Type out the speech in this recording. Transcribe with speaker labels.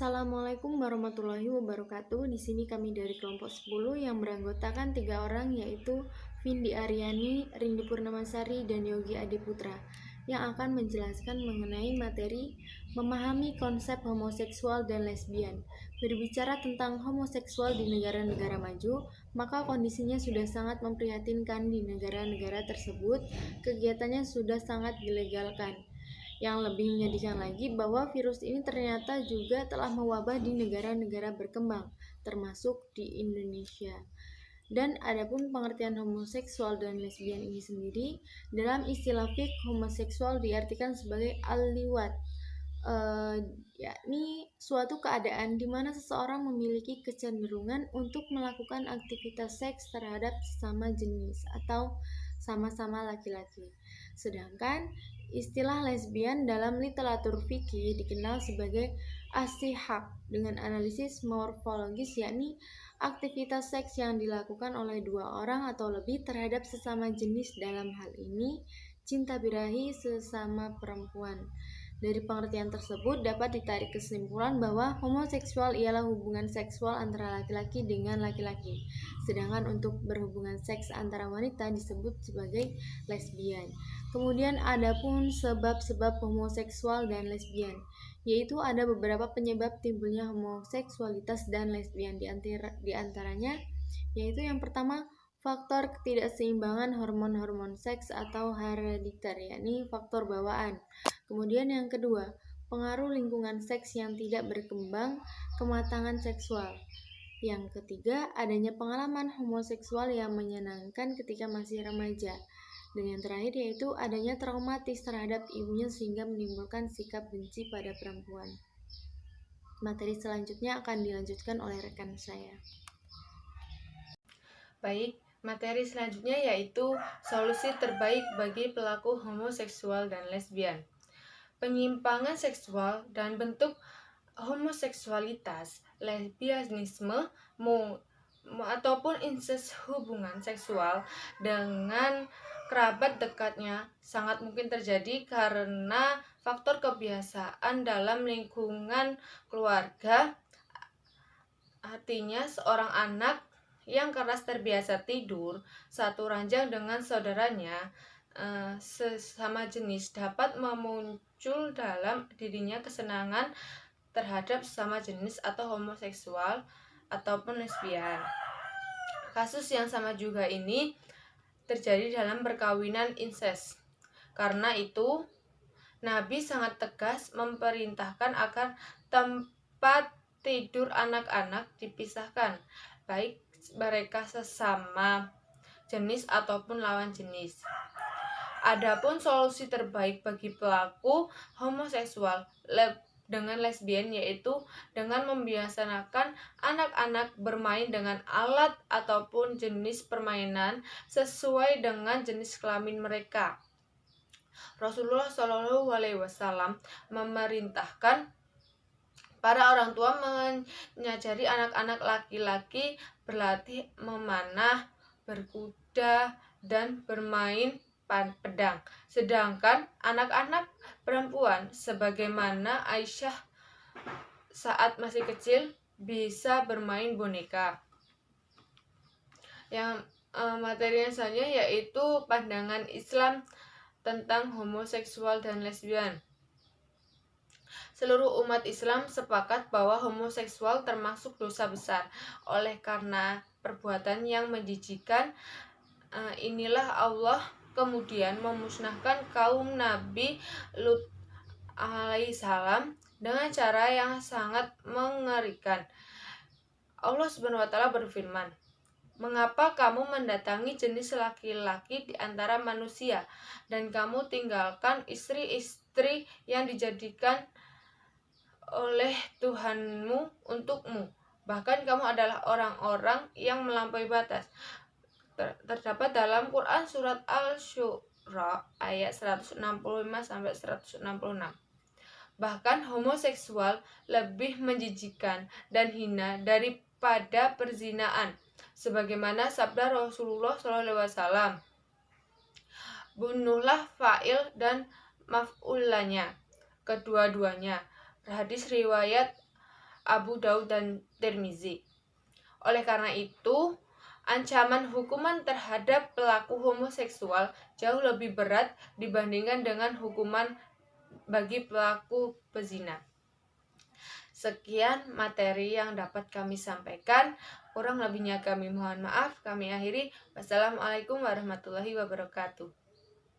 Speaker 1: Assalamualaikum warahmatullahi wabarakatuh. Di sini kami dari kelompok 10 yang beranggotakan 3 orang, yaitu Vindi Aryani, Ringgi Purnamasari, dan Yogi Adiputra, yang akan menjelaskan mengenai materi memahami konsep homoseksual dan lesbian. Berbicara tentang homoseksual di negara-negara maju, maka kondisinya sudah sangat memprihatinkan. Di negara-negara tersebut, kegiatannya sudah sangat dilegalkan. Yang lebih menyedihkan lagi bahwa virus ini ternyata juga telah mewabah di negara-negara berkembang, termasuk di Indonesia. Dan adapun pengertian homoseksual dan lesbian ini sendiri, dalam istilah fiqh, homoseksual diartikan sebagai al-liwat, yakni suatu keadaan di mana seseorang memiliki kecenderungan untuk melakukan aktivitas seks terhadap sesama jenis atau sama-sama laki-laki. Sedangkan istilah lesbian dalam literatur fikih dikenal sebagai as-sihaq dengan analisis morfologis, yakni aktivitas seks yang dilakukan oleh dua orang atau lebih terhadap sesama jenis, dalam hal ini cinta birahi sesama perempuan. Dari pengertian tersebut dapat ditarik kesimpulan bahwa homoseksual ialah hubungan seksual antara laki-laki dengan laki-laki, sedangkan untuk berhubungan seks antara wanita disebut sebagai lesbian. Kemudian adapun sebab-sebab homoseksual dan lesbian, yaitu ada beberapa penyebab timbulnya homoseksualitas dan lesbian, di antaranya yaitu yang pertama, faktor ketidakseimbangan hormon-hormon seks atau herediter, yakni faktor bawaan. Kemudian yang kedua, pengaruh lingkungan seks yang tidak berkembang kematangan seksual. Yang ketiga, adanya pengalaman homoseksual yang menyenangkan ketika masih remaja. Dan yang terakhir yaitu adanya traumatis terhadap ibunya sehingga menimbulkan sikap benci pada perempuan. Materi selanjutnya akan dilanjutkan oleh rekan saya.
Speaker 2: Baik, materi selanjutnya yaitu solusi terbaik bagi pelaku homoseksual dan lesbian. Penyimpangan seksual dan bentuk homoseksualitas, lesbianisme, ataupun incest hubungan seksual dengan kerabat dekatnya sangat mungkin terjadi karena faktor kebiasaan dalam lingkungan keluarga. Artinya seorang anak yang keras terbiasa tidur satu ranjang dengan saudaranya sesama jenis dapat memuncul dalam dirinya kesenangan terhadap sesama jenis atau homoseksual ataupun lesbian. Kasus yang sama juga ini terjadi dalam perkawinan incest. Karena itu, Nabi sangat tegas memerintahkan agar tempat tidur anak-anak dipisahkan, baik mereka sesama jenis ataupun lawan jenis. Adapun solusi terbaik bagi pelaku homoseksual dengan lesbian yaitu dengan membiasakan anak-anak bermain dengan alat ataupun jenis permainan sesuai dengan jenis kelamin mereka. Rasulullah Shallallahu Alaihi Wasallam memerintahkan para orang tua mengajari anak-anak laki-laki berlatih memanah, berkuda, dan bermain pedang. Sedangkan anak-anak perempuan sebagaimana Aisyah saat masih kecil bisa bermain boneka. Yang materinya selanjutnya yaitu pandangan Islam tentang homoseksual dan lesbian. Seluruh umat Islam sepakat bahwa homoseksual termasuk dosa besar. Oleh karena perbuatan yang menjijikan inilah Allah kemudian memusnahkan kaum Nabi Lut alaihissalam dengan cara yang sangat mengerikan. Allah Subhanahu wa taala berfirman, "Mengapa kamu mendatangi jenis laki-laki di antara manusia dan kamu tinggalkan istri-istri yang dijadikan oleh Tuhanmu untukmu? Bahkan kamu adalah orang-orang yang melampaui batas." Terdapat dalam Quran surat Al-Syura ayat 165-166. Bahkan homoseksual lebih menjijikan dan hina daripada perzinaan. Sebagaimana sabda Rasulullah SAW, "Bunuhlah fa'il dan maf'ulanya, kedua-duanya." Hadis riwayat Abu Daud dan Tirmizi. Oleh karena itu, ancaman hukuman terhadap pelaku homoseksual jauh lebih berat dibandingkan dengan hukuman bagi pelaku pezina. Sekian materi yang dapat kami sampaikan. Kurang lebihnya kami mohon maaf. Kami akhiri. Wassalamualaikum warahmatullahi wabarakatuh.